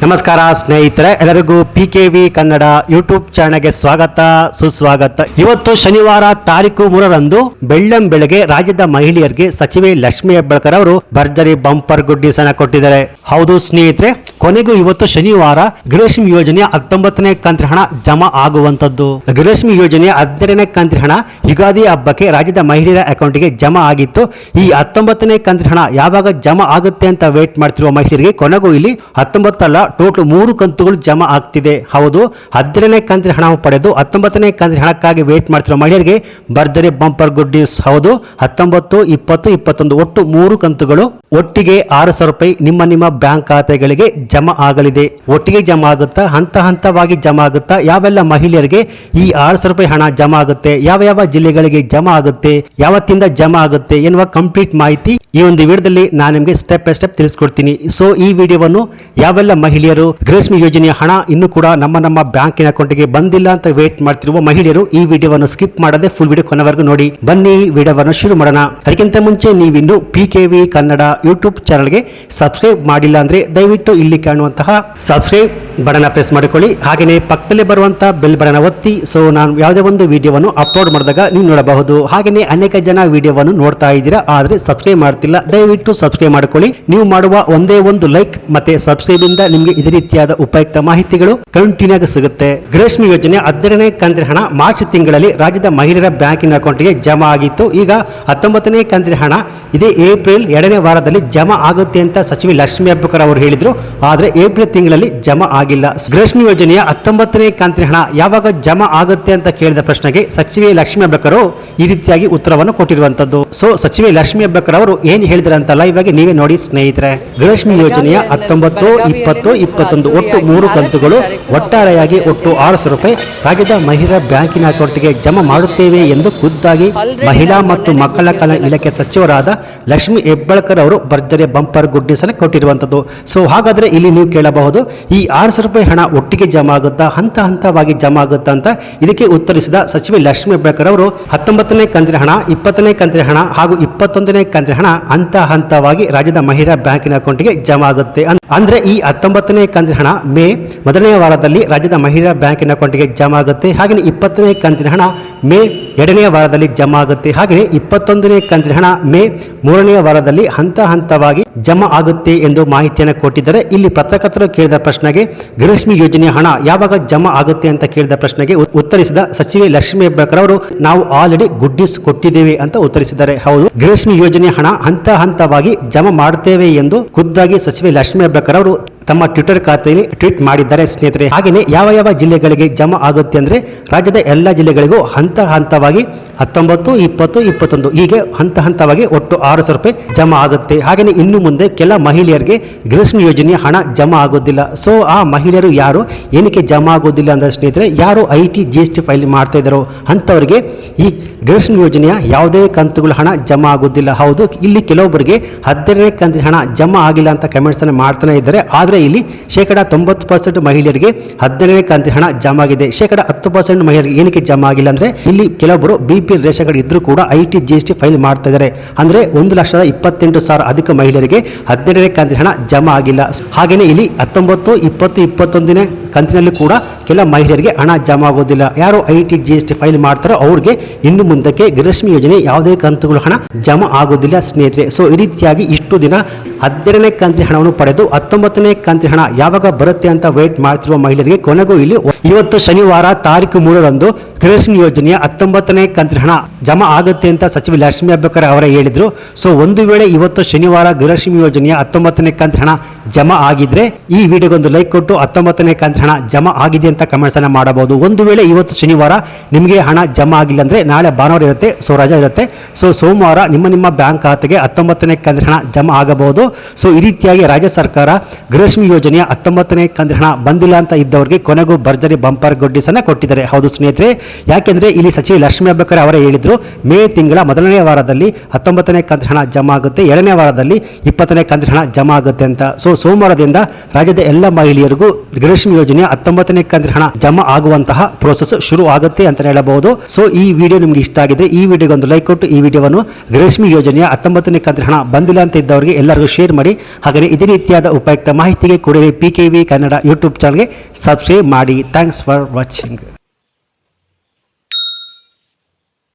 ನಮಸ್ಕಾರ ಸ್ನೇಹಿತರೆ, ಎಲ್ಲರಿಗೂ PKV ಕನ್ನಡ ಯೂಟ್ಯೂಬ್ ಚಾನೆಲ್ಗೆ ಸ್ವಾಗತ ಸುಸ್ವಾಗತ. ಇವತ್ತು ಶನಿವಾರ ತಾರೀಕು 3ರಂದು ಬೆಳ್ಳಂಬೆಳಗ್ಗೆ ರಾಜ್ಯದ ಮಹಿಳೆಯರಿಗೆ ಸಚಿವೆ ಲಕ್ಷ್ಮಿ ಹೆಬ್ಬಾಳ್ಕರ್ ಅವರು ಭರ್ಜರಿ ಬಂಪರ್ ಗುಡ್ ನ್ಯೂಸ್ ಅನ್ನು ಕೊಟ್ಟಿದ್ದಾರೆ. ಹೌದು ಸ್ನೇಹಿತರೆ, ಕೊನೆಗೂ ಇವತ್ತು ಶನಿವಾರ ಗೃಹಲಕ್ಷ್ಮಿ ಯೋಜನೆಯ 19ನೇ ಕಂತಿನ ಹಣ ಜಮಾ ಆಗುವಂತದ್ದು. ಗೃಹಲಕ್ಷ್ಮಿ ಯೋಜನೆಯ 12ನೇ ಕಂತಿನ ಹಣ ಯುಗಾದಿ ಹಬ್ಬಕ್ಕೆ ರಾಜ್ಯದ ಮಹಿಳೆಯರ ಅಕೌಂಟ್ಗೆ ಜಮಾ ಆಗಿತ್ತು. ಈ 19ನೇ ಕಂತಿನ ಹಣ ಯಾವಾಗ ಜಮಾ ಆಗುತ್ತೆ ಅಂತ ವೇಟ್ ಮಾಡ್ತಿರುವ ಮಹಿಳೆಯರಿಗೆ ಕೊನೆಗೂ ಇಲ್ಲಿ 19 ಅಲ್ಲ, ಟೋಟಲ್ 3 ಕಂತುಗಳು ಜಮಾ ಆಗ್ತಿದೆ. ಹೌದು, 12ನೇ ಕಂತಿನ ಹಣ ಪಡೆದು 19ನೇ ಕಂತಿನ ಹಣಕ್ಕಾಗಿ ವೇಟ್ ಮಾಡ್ತಿರುವ ಮಹಿಳೆಯರಿಗೆ ಭರ್ಜರಿ ಬಂಪರ್ ಗುಡ್ ನ್ಯೂಸ್. ಹೌದು, 19, 20, 21 ಒಟ್ಟು 3 ಕಂತುಗಳು ಒಟ್ಟಿಗೆ 6,000 ರೂಪಾಯಿ ನಿಮ್ಮ ಬ್ಯಾಂಕ್ ಖಾತೆಗಳಿಗೆ ಜಮಾ ಆಗಲಿದೆ. ಒಟ್ಟಿಗೆ ಜಮಾ ಆಗುತ್ತಾ, ಹಂತ ಹಂತವಾಗಿ ಜಮಾ ಆಗುತ್ತಾ, ಯಾವೆಲ್ಲ ಮಹಿಳೆಯರಿಗೆ ಈ 6,000 ರೂಪಾಯಿ ಹಣ ಜಮಾ ಆಗುತ್ತೆ, ಯಾವ ಜಿಲ್ಲೆಗಳಿಗೆ ಜಮಾ ಆಗುತ್ತೆ, ಯಾವತ್ತಿಂದ ಜಮಾ ಆಗುತ್ತೆ ಎನ್ನುವ ಕಂಪ್ಲೀಟ್ ಮಾಹಿತಿ ಈ ಒಂದು ವಿಡಿಯೋದಲ್ಲಿ ನಾನು ನಿಮಗೆ ಸ್ಟೆಪ್ ಬೈ ಸ್ಟೆಪ್ ತಿಳಿಸ್ಕೊಡ್ತೀನಿ. ಸೊ ಈ ವಿಡಿಯೋವನ್ನು ಯಾವೆಲ್ಲ ಮಹಿಳೆಯರು ಗೃಹಲಕ್ಷ್ಮಿ ಯೋಜನೆಯ ಹಣ ಇನ್ನೂ ಕೂಡ ನಮ್ಮ ಬ್ಯಾಂಕಿನ ಅಕೌಂಟ್ಗೆ ಬಂದಿಲ್ಲ ಅಂತ ವೇಟ್ ಮಾಡ್ತಿರುವ ಮಹಿಳೆಯರು ಈ ವಿಡಿಯೋವನ್ನು ಸ್ಕಿಪ್ ಮಾಡದೆ ಫುಲ್ ವಿಡಿಯೋ ಕೊನೆವರೆಗೂ ನೋಡಿ. ಬನ್ನಿ ವಿಡಿಯೋವನ್ನು ಶುರು ಮಾಡೋಣ. ಅದಕ್ಕಿಂತ ಮುಂಚೆ ನೀವಿನ್ನು PKV ಕನ್ನಡ ಯೂಟ್ಯೂಬ್ ಚಾನಲ್ಗೆ ಸಬ್ಸ್ಕ್ರೈಬ್ ಮಾಡಿಲ್ಲ ಅಂದ್ರೆ ದಯವಿಟ್ಟು ಇಲ್ಲಿ ಕಾಣುವಂತಹ ಸಬ್ಸ್ಕ್ರೈಬ್ ಬಟನ್ ಪ್ರೆಸ್ ಮಾಡಿಕೊಳ್ಳಿ. ಹಾಗೆಯೇ ಪಕ್ಕದಲ್ಲಿ ಬರುವಂತಹ ಬೆಲ್ ಬಟನ್ ಒತ್ತಿ. ಸೊ ನಾನು ಯಾವುದೇ ಒಂದು ವಿಡಿಯೋವನ್ನು ಅಪ್ಲೋಡ್ ಮಾಡಿದಾಗ ನೀವು ನೋಡಬಹುದು. ಹಾಗೆಯೇ ಅನೇಕ ಜನ ವಿಡಿಯೋವನ್ನು ನೋಡ್ತಾ ಇದ್ದೀರಾ, ಆದ್ರೆ ಸಬ್ಸ್ಕ್ರೈಬ್ ಮಾಡ್ತಿಲ್ಲ. ದಯವಿಟ್ಟು ಸಬ್ಸ್ಕ್ರೈಬ್ ಮಾಡಿಕೊಳ್ಳಿ. ನೀವು ಮಾಡುವ ಒಂದೇ ಒಂದು ಲೈಕ್ ಮತ್ತೆ ಸಬ್ಸ್ಕ್ರೈಬ್ ಇಂದ ನಿಮಗೆ ಇದೇ ರೀತಿಯಾದ ಉಪಯುಕ್ತ ಮಾಹಿತಿಗಳು ಕಂಟಿನ್ಯೂ ಆಗಿ ಸಿಗುತ್ತೆ. ಗೃಹಲಕ್ಷ್ಮಿ ಯೋಜನೆ 12ನೇ ಕಂತಿನ ಹಣ ಮಾರ್ಚ್ ತಿಂಗಳಲ್ಲಿ ರಾಜ್ಯದ ಮಹಿಳೆಯರ ಬ್ಯಾಂಕಿನ ಅಕೌಂಟ್ಗೆ ಜಮಾ ಆಗಿತ್ತು. ಈಗ 19ನೇ ಕಂತಿನ ಹಣ ಇದೇ ಏಪ್ರಿಲ್ 2ನೇ ವಾರದಲ್ಲಿ ಜಮಾ ಆಗುತ್ತೆ ಅಂತ ಸಚಿವೆ ಲಕ್ಷ್ಮಿ ಹೆಬ್ಬಾಳ್ಕರ್ ಅವರು ಹೇಳಿದ್ರು. ಆದ್ರೆ ಏಪ್ರಿಲ್ ತಿಂಗಳಲ್ಲಿ ಜಮಾ ಆಗಿಲ್ಲ. ಗೃಹಲಕ್ಷ್ಮಿ ಯೋಜನೆಯ 19ನೇ ಕಂತಿನ ಹಣ ಯಾವಾಗ ಜಮಾ ಆಗುತ್ತೆ ಅಂತ ಕೇಳಿದ ಪ್ರಶ್ನೆಗೆ ಸಚಿವೆ ಲಕ್ಷ್ಮಿ ಹೆಬ್ಬಾಳ್ಕರ್ ಈ ರೀತಿಯಾಗಿ ಉತ್ತರವನ್ನು ಕೊಟ್ಟಿರುವಂತದ್ದು. ಸೊ ಸಚಿವೆ ಲಕ್ಷ್ಮಿ ಹೆಬ್ಬಾಳ್ಕರ್ ಅವರು ಏನ್ ಹೇಳಿದ್ರೆ ಅಂತ ಲೈವ್ ಆಗಿ ನೀವೇ ನೋಡಿ ಸ್ನೇಹಿತರೆ. ಗೃಹಲಕ್ಷ್ಮಿ ಯೋಜನೆಯ 19, 20, 21 ಒಟ್ಟು 3 ಕಂತುಗಳು ಒಟ್ಟಾರೆಯಾಗಿ ಒಟ್ಟು 6,000 ರೂಪಾಯಿ ರಾಜ್ಯದ ಮಹಿಳಾ ಬ್ಯಾಂಕಿನ ಅಕೌಂಟ್ಗೆ ಜಮಾ ಮಾಡುತ್ತೇವೆ ಎಂದು ಖುದ್ದಾಗಿ ಮಹಿಳಾ ಮತ್ತು ಮಕ್ಕಳ ಕಲ್ಯಾಣ ಇಲಾಖೆ ಸಚಿವರಾದ ಲಕ್ಷ್ಮಿ ಹೆಬ್ಬಾಳ್ಕರ್ ಅವರು ಭರ್ಜರಿ ಬಂಪರ್ ಗುಡ್ ನ್ಯೂಸ್ ಅನ್ನು ಕೊಟ್ಟಿರುವಂತದ್ದು. ಸೊ ಹಾಗಾದ್ರೆ ಇಲ್ಲಿ ನೀವು ಕೇಳಬಹುದು, ಈ 6,000 ರೂಪಾಯಿ ಹಣ ಒಟ್ಟಿಗೆ ಜಮಾ ಆಗುತ್ತಾ, ಹಂತ ಹಂತವಾಗಿ ಜಮಾ ಆಗುತ್ತಾ ಅಂತ. ಇದಕ್ಕೆ ಉತ್ತರಿಸಿದ ಸಚಿವೆ ಲಕ್ಷ್ಮಿ ಹೆಬ್ಬಾಳ್ಕರ್ ಅವರು 19ನೇ ಕಂತಿನ ಹಣ, 20ನೇ ಕಂತಿನ ಹಣ ಹಾಗೂ 21ನೇ ಕಂತಿನ ಹಣ ಹಂತ ಹಂತವಾಗಿ ರಾಜ್ಯದ ಮಹಿಳಾ ಬ್ಯಾಂಕಿನ ಅಕೌಂಟ್ಗೆ ಜಮಾ ಆಗುತ್ತೆ. ಅಂದ್ರೆ ಈ 19ನೇ ಕಂತಿನ ಹಣ ಮೇ 1ನೇ ವಾರದಲ್ಲಿ ರಾಜ್ಯದ ಮಹಿಳಾ ಬ್ಯಾಂಕಿನ ಅಕೌಂಟ್ಗೆ ಜಮಾ ಆಗುತ್ತೆ. ಹಾಗೆಯೇ 20ನೇ ಕಂತಿನ ಹಣ ಮೇ 2ನೇ ವಾರದಲ್ಲಿ ಜಮಾ ಆಗುತ್ತೆ. ಹಾಗೆಯೇ 21ನೇ ಕಂತಿನ ಹಣ ಮೇ 3ನೇ ವಾರದಲ್ಲಿ ಹಂತ ಹಂತವಾಗಿ ಜಮಾ ಆಗುತ್ತೆ ಎಂದು ಮಾಹಿತಿಯನ್ನು ಕೊಟ್ಟಿದ್ದಾರೆ. ಇಲ್ಲಿ ಪತ್ರಕರ್ತರು ಕೇಳಿದ ಪ್ರಶ್ನೆಗೆ ಗೃಹಲಕ್ಷ್ಮಿ ಯೋಜನೆಯ ಹಣ ಯಾವಾಗ ಜಮಾ ಆಗುತ್ತೆ ಅಂತ ಕೇಳಿದ ಪ್ರಶ್ನೆಗೆ ಉತ್ತರಿಸಿದ ಸಚಿವೆ ಲಕ್ಷ್ಮಿ ಹೆಬ್ಬಾಳ್ಕರ್ ಅವರು ನಾವು ಆಲ್ರೆಡಿ ಗುಡ್ ನ್ಯೂಸ್ ಕೊಟ್ಟಿದ್ದೇವೆ ಅಂತ ಉತ್ತರಿಸಿದ್ದಾರೆ. ಹೌದು, ಗೃಹಲಕ್ಷ್ಮಿ ಯೋಜನೆಯ ಹಣ ಹಂತ ಹಂತವಾಗಿ ಜಮಾ ಮಾಡುತ್ತೇವೆ ಎಂದು ಖುದ್ದಾಗಿ ಸಚಿವೆ ಲಕ್ಷ್ಮಿ ಹೆಬ್ಬಾಳ್ಕರ್ ಅವರು ತಮ್ಮ ಟ್ವಿಟರ್ ಖಾತೆಯಲ್ಲಿ ಟ್ವೀಟ್ ಮಾಡಿದ್ದಾರೆ ಸ್ನೇಹಿತರೆ. ಹಾಗೆಯೇ ಯಾವ ಜಿಲ್ಲೆಗಳಿಗೆ ಜಮಾ ಆಗುತ್ತೆ ಅಂದ್ರೆ ರಾಜ್ಯದ ಎಲ್ಲ ಜಿಲ್ಲೆಗಳಿಗೂ ಹಂತ ಹಂತವಾಗಿ 19, 20, 21 ಹೀಗೆ ಹಂತ ಹಂತವಾಗಿ ಒಟ್ಟು 6,000 ರೂಪಾಯಿ ಜಮಾ ಆಗುತ್ತೆ. ಹಾಗೆಯೇ ಇನ್ನು ಮುಂದೆ ಕೆಲ ಮಹಿಳೆಯರಿಗೆ ಗೃಹಲಕ್ಷ್ಮಿ ಯೋಜನೆಯ ಹಣ ಜಮಾ ಆಗೋದಿಲ್ಲ. ಸೊ ಆ ಮಹಿಳೆಯರು ಯಾರು ಏನಕ್ಕೆ ಜಮಾ ಆಗೋದಿಲ್ಲ ಅಂದ್ರೆ ಸ್ನೇಹಿತರೆ, ಯಾರು IT GST ಫೈಲ್ ಮಾಡ್ತಾ ಇದ್ದಾರೋ ಅಂತವರಿಗೆ ಈ ಗೃಹಲಕ್ಷ್ಮಿ ಯೋಜನೆಯ ಯಾವುದೇ ಕಂತುಗಳ ಹಣ ಜಮಾ ಆಗೋದಿಲ್ಲ. ಹೌದು, ಇಲ್ಲಿ ಕೆಲವೊಬ್ಬರಿಗೆ 12ನೇ ಕಂತಿನ ಹಣ ಜಮಾ ಆಗಿಲ್ಲ ಅಂತ ಕಮೆಂಟ್ಸ್ ಅನ್ನು ಮಾಡ್ತಾನೆ ಇದ್ದಾರೆ. ಆದ್ರೆ ಇಲ್ಲಿ 90% ಮಹಿಳೆಯರಿಗೆ 12ನೇ ಕಂತಿನ ಹಣ ಜಮಾ ಆಗಿದೆ. 10% ಮಹಿಳೆಯರಿಗೆ ಏನಕ್ಕೆ ಜಮಾ ಆಗಿಲ್ಲ ಅಂದ್ರೆ ಇಲ್ಲಿ ಕೆಲವೊಬ್ಬರು BPL ರೇಷನ್ ಕಾರ್ಡ್ ಇದ್ರೂ ಕೂಡ IT GST ಫೈಲ್ ಮಾಡ್ತಾ ಇದ್ದಾರೆ. ಅಂದ್ರೆ 1,28,000 ಅಧಿಕ ಮಹಿಳೆಯರಿಗೆ 12ನೇ ಕಂತಿನ ಹಣ ಜಮಾ ಆಗಿಲ್ಲ. ಹಾಗೇನೆ ಇಲ್ಲಿ 19, 20, 21ನೇ ಕಂತಿನಲ್ಲಿ ಕೂಡ ಕೆಲ ಮಹಿಳೆಯರಿಗೆ ಹಣ ಜಮಾ ಆಗೋದಿಲ್ಲ. ಯಾರು IT GST ಫೈಲ್ ಮಾಡ್ತಾರೋ ಅವ್ರಿಗೆ ಇನ್ನು ಮುಂದಕ್ಕೆ ಗೃಹಲಕ್ಷ್ಮಿ ಯೋಜನೆ ಯಾವುದೇ ಕಂತುಗಳು ಹಣ ಜಮಾ ಆಗೋದಿಲ್ಲ ಸ್ನೇಹಿತರೆ. ಸೊ ಈ ರೀತಿಯಾಗಿ ಇಷ್ಟು ದಿನ 12ನೇ ಕಂತಿನ ಹಣವನ್ನು ಪಡೆದು 19ನೇ ಕಂತಿನ ಹಣ ಯಾವಾಗ ಬರುತ್ತೆ ಅಂತ ವೇಟ್ ಮಾಡ್ತಿರುವ ಮಹಿಳೆಯರಿಗೆ ಕೊನೆಗೂ ಇಲ್ಲಿ ಇವತ್ತು ಶನಿವಾರ ತಾರೀಕು 3ರಂದು ಗೃಹಲಕ್ಷ್ಮಿ ಯೋಜನೆಯ 19ನೇ ಕಂತಿನ ಹಣ ಜಮಾ ಆಗುತ್ತೆ ಅಂತ ಸಚಿವೆ ಲಕ್ಷ್ಮಿ ಹೆಬ್ಬಾಳ್ಕರ್ ಅವರೇ ಹೇಳಿದ್ರು. ಸೊ ಒಂದು ವೇಳೆ ಇವತ್ತು ಶನಿವಾರ ಗೃಹಲಕ್ಷ್ಮಿ ಯೋಜನೆಯ 19ನೇ ಕಂತಿನ ಹಣ ಜಮಾ ಆಗಿದ್ರೆ ಈ ವಿಡಿಯೋಗೊಂದು ಲೈಕ್ ಕೊಟ್ಟು 19ನೇ ಕಂತಿನ ಹಣ ಜಮಾ ಆಗಿದೆ ಅಂತ ಕಮೆಂಟ್ಸ್ ಅನ್ನ ಮಾಡಬಹುದು. ಒಂದು ವೇಳೆ ಇವತ್ತು ಶನಿವಾರ ನಿಮಗೆ ಹಣ ಜಮಾ ಆಗಿಲ್ಲ ಅಂದ್ರೆ ನಾಳೆ ಭಾನುವಾರ ಇರುತ್ತೆ, ಸೊ ರಜಾ ಇರುತ್ತೆ. ಸೊ ಸೋಮವಾರ ನಿಮ್ಮ ಬ್ಯಾಂಕ್ ಖಾತೆಗೆ 19ನೇ ಕಂತಿನ ಹಣ ಜಮಾ ಆಗಬಹುದು. ಸೊ ಈ ರೀತಿಯಾಗಿ ರಾಜ್ಯ ಸರ್ಕಾರ ಗೃಹಲಕ್ಷ್ಮಿ ಯೋಜನೆಯ 19ನೇ ಕಂತಿನ ಹಣ ಬಂದಿಲ್ಲ ಅಂತ ಇದ್ದವರಿಗೆ ಕೊನೆಗೂ ಭರ್ಜರಿ ಬಂಪರ್ ಗುಡ್ ನ್ಯೂಸ್ ಅನ್ನ ಕೊಟ್ಟಿದ್ದಾರೆ. ಹೌದು ಸ್ನೇಹಿತರೆ, ಯಾಕೆಂದರೆ ಇಲ್ಲಿ ಸಚಿವ ಲಕ್ಷ್ಮೀ ಹೆಬ್ಬಾಳ್ಕರ್ ಅವರೇ ಹೇಳಿದರು, ಮೇ ತಿಂಗಳ ಮೊದಲನೇ ವಾರದಲ್ಲಿ 19ನೇ ಕಂತಿನ ಹಣ ಜಮಾ ಆಗುತ್ತೆ, 2ನೇ ವಾರದಲ್ಲಿ 20ನೇ ಕಂತಿನ ಹಣ ಜಮಾ ಆಗುತ್ತೆ ಅಂತ. ಸೋಮವಾರದಿಂದ ರಾಜ್ಯದ ಎಲ್ಲ ಮಹಿಳೆಯರಿಗೂ ಗೃಹಲಕ್ಷ್ಮಿ ಯೋಜನೆಯ 19ನೇ ಕಂತಿನ ಹಣ ಜಮಾ ಆಗುವಂತಹ ಪ್ರೋಸೆಸ್ ಶುರು ಆಗುತ್ತೆ ಅಂತ ಹೇಳಬಹುದು. ಸೊ ಈ ವಿಡಿಯೋ ನಿಮ್ಗೆ ಇಷ್ಟ ಆಗಿದೆ, ಈ ವಿಡಿಯೋಗೆ ಒಂದು ಲೈಕ್ ಕೊಟ್ಟು ಈ ವಿಡಿಯೋವನ್ನು ಗೃಹಲಕ್ಷ್ಮಿ ಯೋಜನೆಯ 19ನೇ ಕಂತಿನ ಹಣ ಬಂದಿಲ್ಲ ಅಂತ ಇದ್ದವರಿಗೆ ಎಲ್ಲರಿಗೂ ಶೇರ್ ಮಾಡಿ. ಹಾಗೆ ಇದೇ ರೀತಿಯಾದ ಉಪಯುಕ್ತ ಮಾಹಿತಿಗೆ ಕೂಡಲೇ PKV ಕನ್ನಡ ಯೂಟ್ಯೂಬ್ ಚಾನಲ್ಗೆ ಸಬ್ಸ್ಕ್ರೈಬ್ ಮಾಡಿ. Thanks for watching.